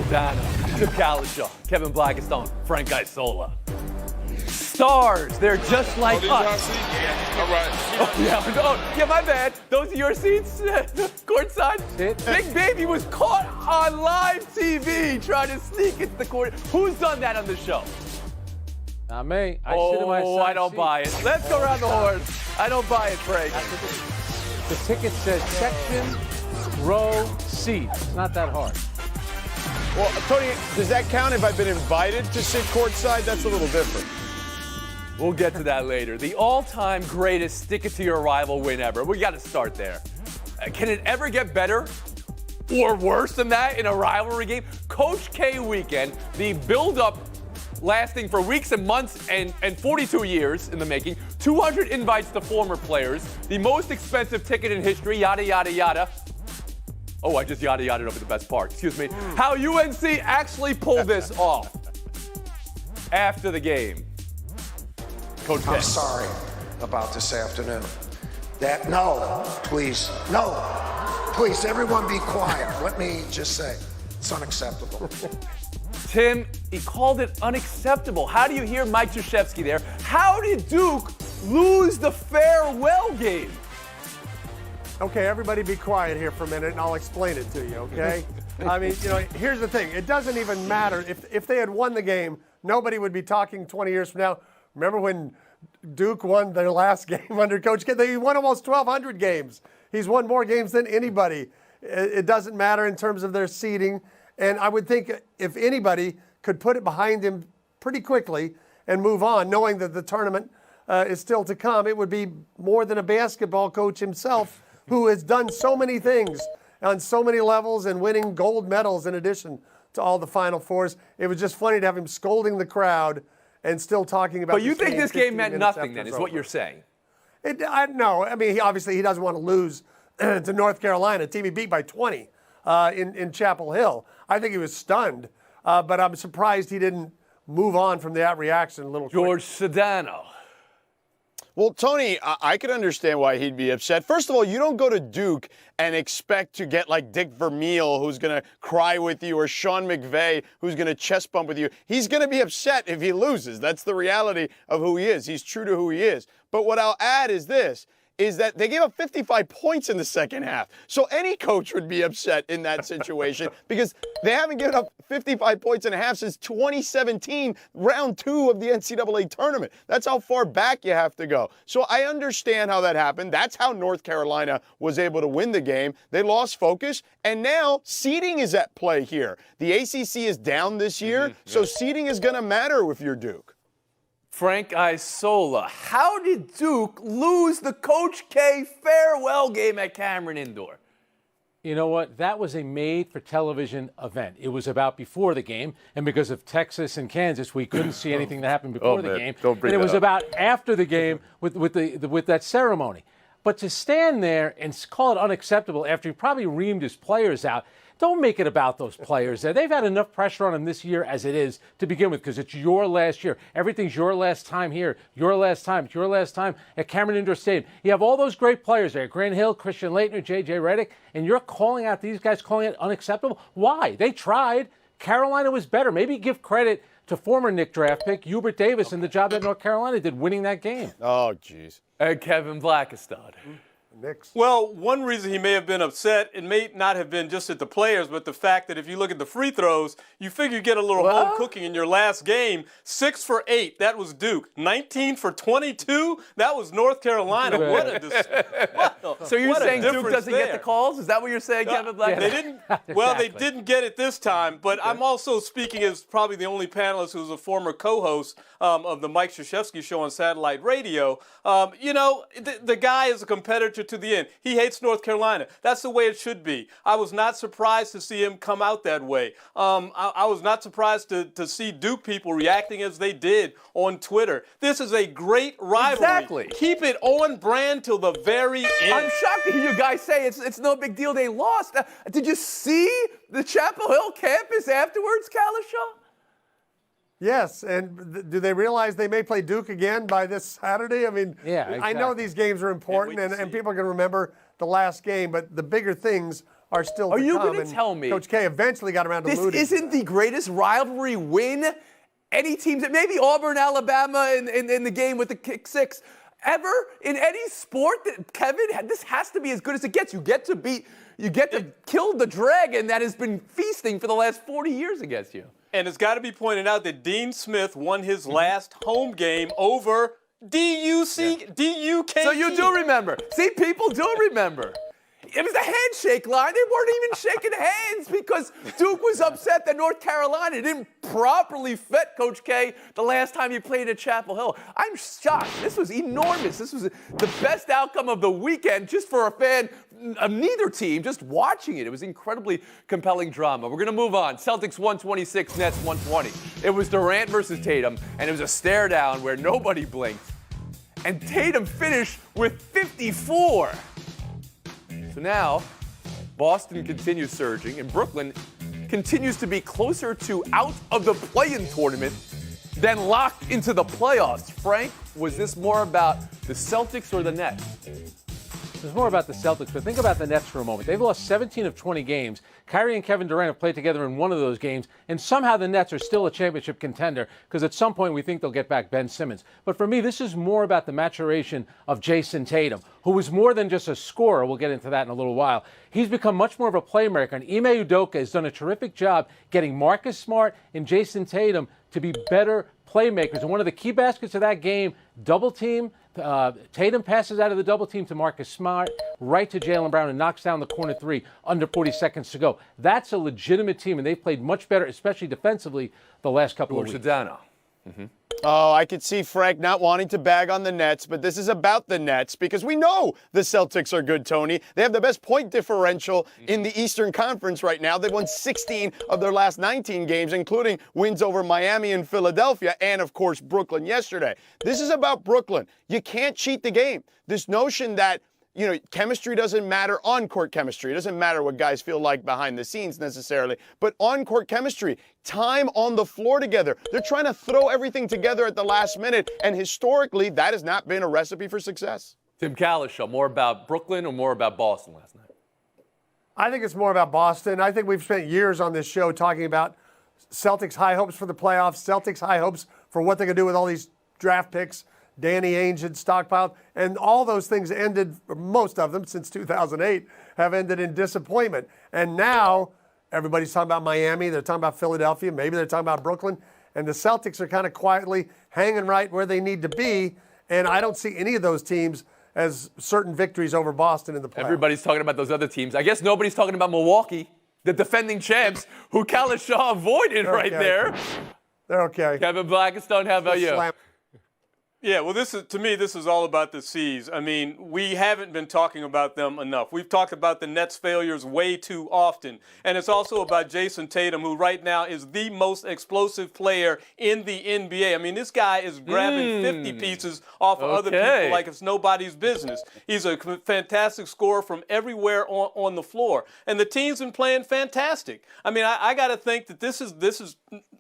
Sedano, Chip Kalishaw, Kevin Blackistone, Frank Isola. Stars, they're just like us. All right. Oh, yeah, my bad. Those are your seats, courtside. Big Baby was caught on live TV trying to sneak into the court. Who's done that on the show? Not me. I sit in my side I don't seat. buy it. Let's go around the horn. I don't buy it, Frank. The ticket says section, row, seat. It's not that hard. Well, Tony, does that count if I've been invited to sit courtside? That's a little different. We'll get to that later. The all-time greatest stick-it-to-your-rival win ever. We got to start there. Can it ever get better or worse than that in a rivalry game? Coach K weekend, the build-up lasting for weeks and months and 42 years in the making. 200 invites to former players. The most expensive ticket in history, yada, yada, yada. Oh, I just yada, yada over the best part. Excuse me. How UNC actually pulled this off after the game. Coach K. I'm sorry about this afternoon. Please, everyone be quiet. Let me just say, it's unacceptable. Tim, he called it unacceptable. How do you hear Mike Krzyzewski there? How did Duke lose the farewell game? Okay, everybody be quiet here for a minute and I'll explain it to you, okay? I mean, here's the thing. It doesn't even matter. If they had won the game, nobody would be talking 20 years from now. Remember when Duke won their last game under Coach K? They won almost 1,200 games. He's won more games than anybody. It doesn't matter in terms of their seeding. And I would think if anybody could put it behind him pretty quickly and move on, knowing that the tournament is still to come, it would be more than a basketball coach himself who has done so many things on so many levels and winning gold medals in addition to all the Final Fours. It was just funny to have him scolding the crowd and still talking about. But you think this game meant nothing then, is what you're saying? No. I mean, he doesn't want to lose to North Carolina, a team he beat by 20 in Chapel Hill. I think he was stunned, but I'm surprised he didn't move on from that reaction a little George Sedano. Well, Tony, I could understand why he'd be upset. First of all, you don't go to Duke and expect to get like Dick Vermeil, who's going to cry with you, or Sean McVay, who's going to chest bump with you. He's going to be upset if he loses. That's the reality of who he is. He's true to who he is. But what I'll add is this, is that they gave up 55 points in the second half. So any coach would be upset in that situation because they haven't given up 55 points in a half since 2017, round 2 of the NCAA tournament. That's how far back you have to go. So I understand how that happened. That's how North Carolina was able to win the game. They lost focus, and now seeding is at play here. The ACC is down this year, so seeding is going to matter if you're Duke. Frank Isola, how did Duke lose the Coach K farewell game at Cameron Indoor? You know what? That was a made-for-television event. It was about before the game, and because of Texas and Kansas, we couldn't see anything that happened before the game. And it was about after the game with that ceremony. But to stand there and call it unacceptable after he probably reamed his players out, don't make it about those players there. They've had enough pressure on them this year as it is to begin with because it's your last year. Everything's your last time here, your last time. It's your last time at Cameron Indoor Stadium. You have all those great players there, Grant Hill, Christian Laettner, J.J. Redick, and you're calling out these guys, calling it unacceptable? Why? They tried. Carolina was better. Maybe give credit to former Knick draft pick Hubert Davis and the job that North Carolina did winning that game. Oh, jeez. And Kevin Blackistone. Knicks. Well, one reason he may have been upset, it may not have been just at the players, but the fact that if you look at the free throws, you figure you get a little home cooking in your last game. 6 for 8, that was Duke. 19 for 22, that was North Carolina. So you're saying Duke doesn't get the calls? Is that what you're saying, Kevin Blackistone? They didn't. Well, they didn't get it this time. But I'm also speaking as probably the only panelist who's a former co-host of the Mike Krzyzewski show on satellite radio. The guy is a competitor to the end. He hates North Carolina. That's the way it should be. I was not surprised to see him come out that way. I was not surprised to see Duke people reacting as they did on Twitter. This is a great rivalry. Exactly. Keep it on brand till the very end. I'm shocked to hear you guys say it's no big deal they lost. Did you see the Chapel Hill campus afterwards, Kalishaw? Yes, and do they realize they may play Duke again by this Saturday? I mean, yeah, exactly. I know these games are important, and people are going to remember the last game, but the bigger things are still Are to you come. going to And tell me Coach K eventually got around to this alluding. isn't the greatest rivalry win any teams, maybe Auburn, Alabama in the game with the kick six, ever in any sport? Kevin, this has to be as good as it gets. You get to kill the dragon that has been feasting for the last 40 years against you. And it's got to be pointed out that Dean Smith won his last home game over D-U-K-E. So you do remember. See, people do remember. It was a handshake line. They weren't even shaking hands because Duke was upset that North Carolina didn't properly vet Coach K the last time he played at Chapel Hill. I'm shocked. This was enormous. This was the best outcome of the weekend just for a fan of neither team, just watching it. It was incredibly compelling drama. We're going to move on. Celtics 126, Nets 120. It was Durant versus Tatum, and it was a stare down where nobody blinked. And Tatum finished with 54. So now, Boston continues surging, and Brooklyn continues to be closer to out of the play-in tournament than locked into the playoffs. Frank, was this more about the Celtics or the Nets? It was more about the Celtics, but think about the Nets for a moment. They've lost 17 of 20 games. Kyrie and Kevin Durant have played together in one of those games, and somehow the Nets are still a championship contender because at some point we think they'll get back Ben Simmons. But for me, this is more about the maturation of Jason Tatum, who is more than just a scorer. We'll get into that in a little while. He's become much more of a playmaker, and Ime Udoka has done a terrific job getting Marcus Smart and Jason Tatum to be better playmakers. And one of the key baskets of that game, double team. Tatum passes out of the double team to Marcus Smart, right to Jaylen Brown, and knocks down the corner three under 40 seconds to go. That's a legitimate team, and they've played much better, especially defensively, the last couple of weeks. Oh, I could see Frank not wanting to bag on the Nets, but this is about the Nets because we know the Celtics are good, Tony. They have the best point differential in the Eastern Conference right now. They've won 16 of their last 19 games, including wins over Miami and Philadelphia and, of course, Brooklyn yesterday. This is about Brooklyn. You can't cheat the game. This notion that chemistry doesn't matter, on-court chemistry. It doesn't matter what guys feel like behind the scenes necessarily, but on-court chemistry, time on the floor together. They're trying to throw everything together at the last minute, and historically, that has not been a recipe for success. Tim Kalishow, more about Brooklyn or more about Boston last night? I think it's more about Boston. I think we've spent years on this show talking about Celtics high hopes for the playoffs, Celtics high hopes for what they can do with all these draft picks. Danny Ainge had stockpiled, and all those things ended, most of them since 2008, have ended in disappointment. And now everybody's talking about Miami, they're talking about Philadelphia, maybe they're talking about Brooklyn, and the Celtics are kind of quietly hanging right where they need to be, and I don't see any of those teams as certain victories over Boston in the playoffs. Everybody's talking about those other teams. I guess nobody's talking about Milwaukee, the defending champs, who Kalishow avoided right there. They're okay. Kevin Blackstone, how about you? Yeah, well, to me, this is all about the C's. I mean, we haven't been talking about them enough. We've talked about the Nets' failures way too often. And it's also about Jason Tatum, who right now is the most explosive player in the NBA. I mean, this guy is grabbing 50 pieces off of other people like it's nobody's business. He's a fantastic scorer from everywhere on the floor. And the team's been playing fantastic. I mean, I got to think that this is,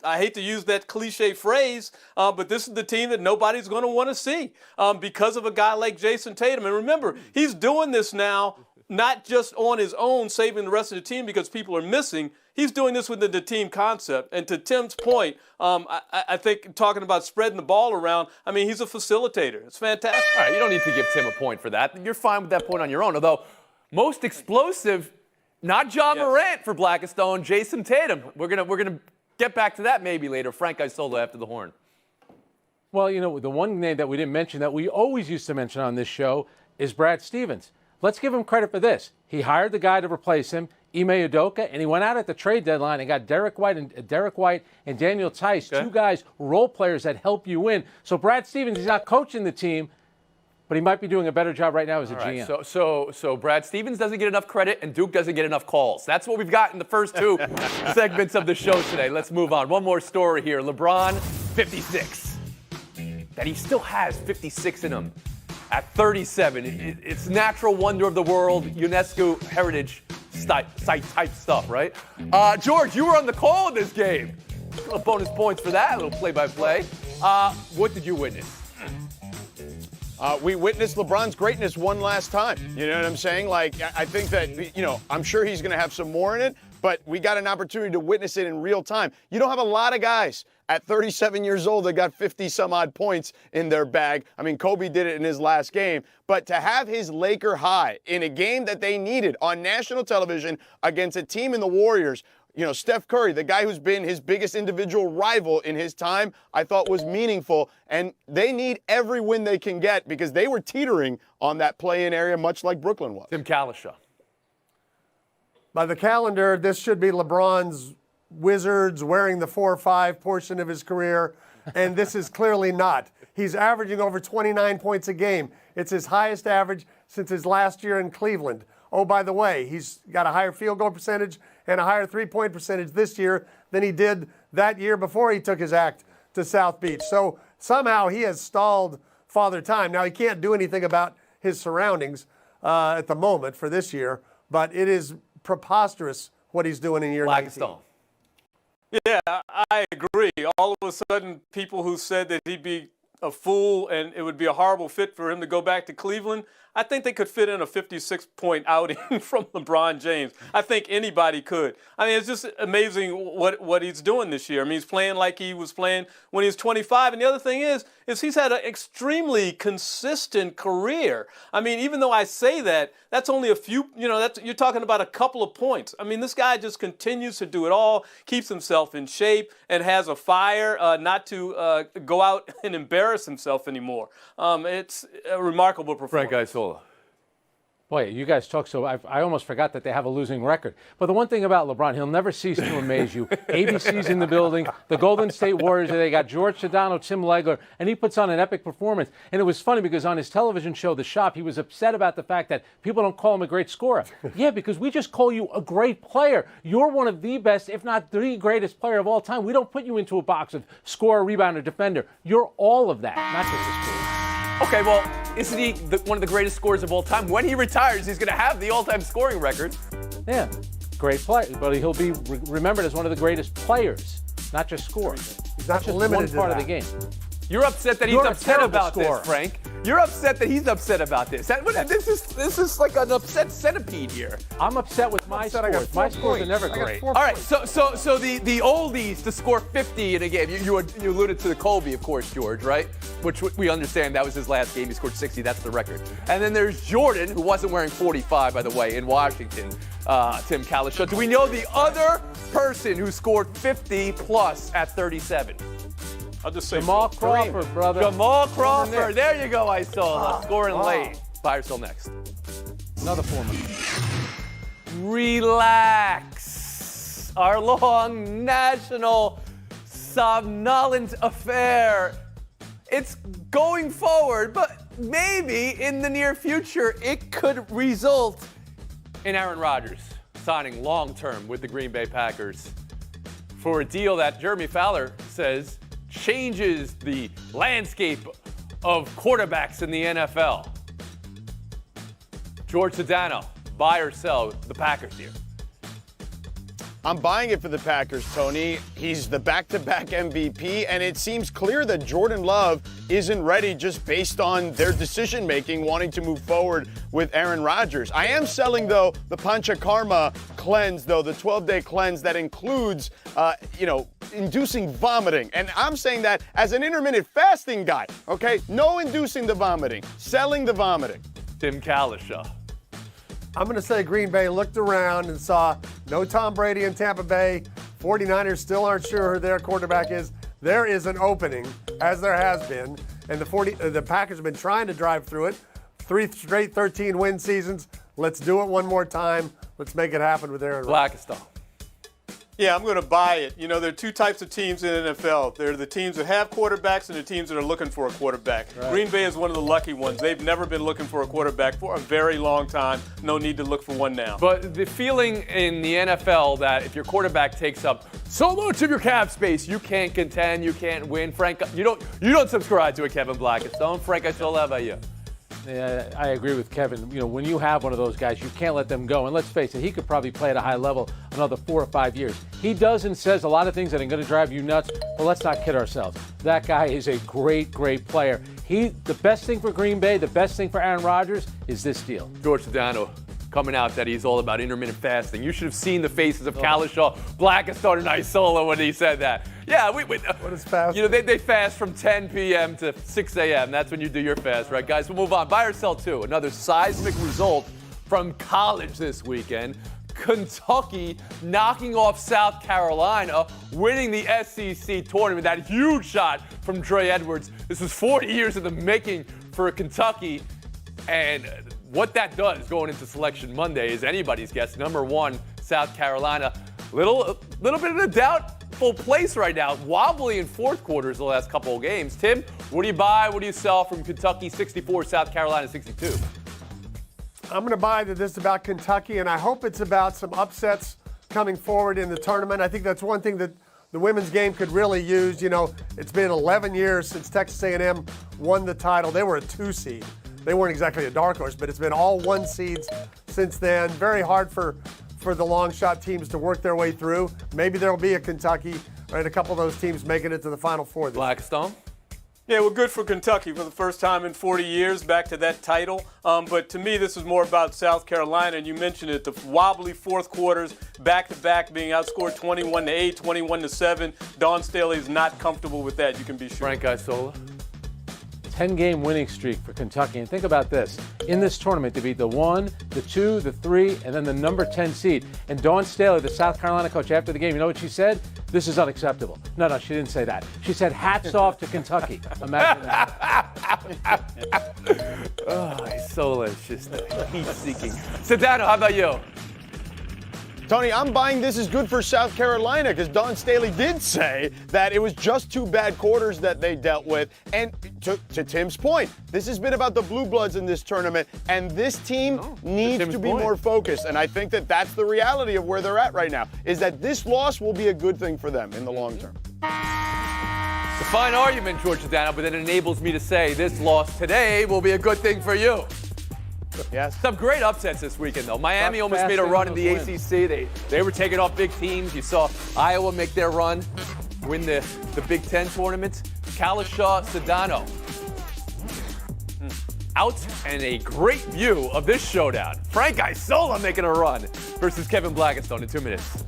I hate to use that cliche phrase, but this is the team that nobody's going to want to see because of a guy like Jason Tatum. And remember, he's doing this now not just on his own, saving the rest of the team because people are missing. He's doing this within the team concept. And to Tim's point, I think talking about spreading the ball around, I mean, he's a facilitator. It's fantastic. All right, you don't need to give Tim a point for that. You're fine with that point on your own. Although, most explosive, not Ja Morant for Blackstone, Jason Tatum. We're gonna get back to that maybe later. Frank Isola after the horn. Well, the one name that we didn't mention that we always used to mention on this show is Brad Stevens. Let's give him credit for this. He hired the guy to replace him, Ime Udoka, and he went out at the trade deadline and got Derek White and Daniel Tice, two guys, role players that help you win. So Brad Stevens, he's not coaching the team, but he might be doing a better job right now as a GM. So Brad Stevens doesn't get enough credit and Duke doesn't get enough calls. That's what we've got in the first two segments of the show today. Let's move on. One more story here. LeBron, 56. That he still has 56 in him at 37. It's natural wonder of the world, UNESCO heritage site type stuff, right? George, you were on the call in this game. A little bonus points for that, a little play-by-play. What did you witness? We witnessed LeBron's greatness one last time. You know what I'm saying? Like, I think that, I'm sure he's going to have some more in it, but we got an opportunity to witness it in real time. You don't have a lot of guys at 37 years old that got 50 some odd points in their bag. I mean, Kobe did it in his last game, but to have his Laker high in a game that they needed on national television against a team in the Warriors, Steph Curry, the guy who's been his biggest individual rival in his time, I thought was meaningful. And they need every win they can get because they were teetering on that play-in area, much like Brooklyn was. Tim Kalisha. By the calendar, this should be LeBron's Wizards wearing the 4-5 portion of his career, and this is clearly not. He's averaging over 29 points a game. It's his highest average since his last year in Cleveland. Oh, by the way, he's got a higher field goal percentage and a higher three-point percentage this year than he did that year before he took his act to South Beach. So somehow he has stalled Father Time. Now, he can't do anything about his surroundings at the moment for this year, but it is preposterous what he's doing in year 19. Yeah, I agree. All of a sudden, people who said that he'd be a fool and it would be a horrible fit for him to go back to Cleveland, I think they could fit in a 56-point outing from LeBron James. I think anybody could. I mean, it's just amazing what he's doing this year. I mean, he's playing like he was playing when he was 25. And the other thing is he's had an extremely consistent career. I mean, even though I say that, that's only a few, you're talking about a couple of points. I mean, this guy just continues to do it all, keeps himself in shape, and has a fire not to go out and embarrass himself anymore. It's a remarkable performance. Frank Isola. Boy, you guys talk so. I almost forgot that they have a losing record. But the one thing about LeBron, he'll never cease to amaze you. ABC's in the building. The Golden State Warriors, they got George Sedano, Tim Legler, and he puts on an epic performance. And it was funny because on his television show, The Shop, he was upset about the fact that people don't call him a great scorer. Yeah, because we just call you a great player. You're one of the best, if not the greatest player of all time. We don't put you into a box of scorer, rebounder, defender. You're all of that, not just a scorer. Okay, well, isn't he one of the greatest scorers of all time? When he retires, he's going to have the all-time scoring record. Yeah, great player, but he'll be remembered as one of the greatest players, not just scorers. He's not just limited one to part that. of the game. You're upset that he's You're a upset terrible about scorer. this, Frank. You're upset that he's upset about this. This is like an upset centipede here. I'm upset with my scores. My scores are never great. All right, so the oldies to score 50 in a game. You alluded to the Kobe, of course, George, right? Which we understand that was his last game. He scored 60. That's the record. And then there's Jordan, who wasn't wearing 45, by the way, in Washington. Tim Kalisha. Do we know the other person who scored 50 plus at 37? I'll just say Jamal Crawford, brother. Jamal Crawford. There you go, Isola. Scoring late. Buy or sell next. Another former. Relax. Our long national somnolent affair. It's going forward, but maybe in the near future it could result in Aaron Rodgers signing long-term with the Green Bay Packers for a deal that Jeremy Fowler says changes the landscape of quarterbacks in the NFL. George Sedano, buy or sell the Packers here? I'm buying it for the Packers, Tony. He's the back-to-back MVP, and it seems clear that Jordan Love isn't ready just based on their decision-making wanting to move forward with Aaron Rodgers. I am selling, though, the Panchakarma cleanse, though, the 12-day cleanse that includes, inducing vomiting. And I'm saying that as an intermittent fasting guy, okay? No inducing the vomiting, selling the vomiting. Tim Kalisha. I'm going to say Green Bay looked around and saw no Tom Brady in Tampa Bay. 49ers still aren't sure who their quarterback is. There is an opening, as there has been, and the Packers have been trying to drive through it. 3 straight 13-win seasons. Let's do it one more time. Let's make it happen with Aaron Rodgers. Blackistone. Yeah, I'm going to buy it. You know, there are two types of teams in the NFL. There are the teams that have quarterbacks and the teams that are looking for a quarterback. Right. Green Bay is one of the lucky ones. They've never been looking for a quarterback for a very long time. No need to look for one now. But the feeling in the NFL that if your quarterback takes up so much of your cap space, you can't contend, you can't win. Frank, you don't subscribe to a Kevin Blackistone. Frank, how about you? Yeah, I agree with Kevin. You know, when you have one of those guys, you can't let them go. And let's face it, he could probably play at a high level another 4 or 5 years. He does and says a lot of things that are going to drive you nuts, but let's not kid ourselves. That guy is a great, great player. The best thing for Green Bay, the best thing for Aaron Rodgers is this deal. George Sedano coming out that he's all about intermittent fasting. You should have seen the faces of Kalishaw, Blackistone, and Isola when he said that. Yeah, what is fasting? You know, they fast from 10 p.m. to 6 a.m. That's when you do your fast, right, guys? We'll move on. Buy or sell two. Another seismic result from college this weekend. Kentucky knocking off South Carolina, winning the SEC tournament. That huge shot from Trey Edwards. This was 40 years in the making for Kentucky. And what that does going into Selection Monday is anybody's guess. Number one, South Carolina. Little bit of a doubtful place right now. Wobbly in fourth quarters the last couple of games. Tim, what do you buy? What do you sell from Kentucky 64, South Carolina 62? I'm going to buy that this is about Kentucky, and I hope it's about some upsets coming forward in the tournament. I think that's one thing that the women's game could really use. You know, it's been 11 years since Texas A&M won the title. They were a 2 seed. They weren't exactly a dark horse, but it's been all 1 seeds since then. Very hard for the long shot teams to work their way through. Maybe there'll be a Kentucky and a couple of those teams making it to the Final Four. Blackstone? Yeah, well, good for Kentucky for the first time in 40 years, back to that title. But to me, this is more about South Carolina, and you mentioned it, the wobbly fourth quarters, back-to-back being outscored 21-8, 21-7. Dawn Staley is not comfortable with that, you can be sure. Frank Isola? 10-game winning streak for Kentucky. And think about this. In this tournament, to beat the 1, the 2, the 3, and then the number 10 seed. And Dawn Staley, the South Carolina coach, after the game, you know what she said? This is unacceptable. No, she didn't say that. She said, hats off to Kentucky. Imagine that. Isola is just heat-seeking. Sedano, how about you? Tony, I'm buying this is good for South Carolina because Dawn Staley did say that it was just 2 bad quarters that they dealt with. And to Tim's point, this has been about the Blue Bloods in this tournament, and this team needs to be more focused. And I think that that's the reality of where they're at right now, is that this loss will be a good thing for them in the long term. It's a fine argument, George Sedano, but that enables me to say this loss today will be a good thing for you. Yes. Some great upsets this weekend, though. Miami almost made a run in the ACC. They were taking off big teams. You saw Iowa make their run, win the Big Ten tournament. Kalishaw, Sedano out, and a great view of this showdown. Frank Isola making a run versus Kevin Blackistone in 2 minutes.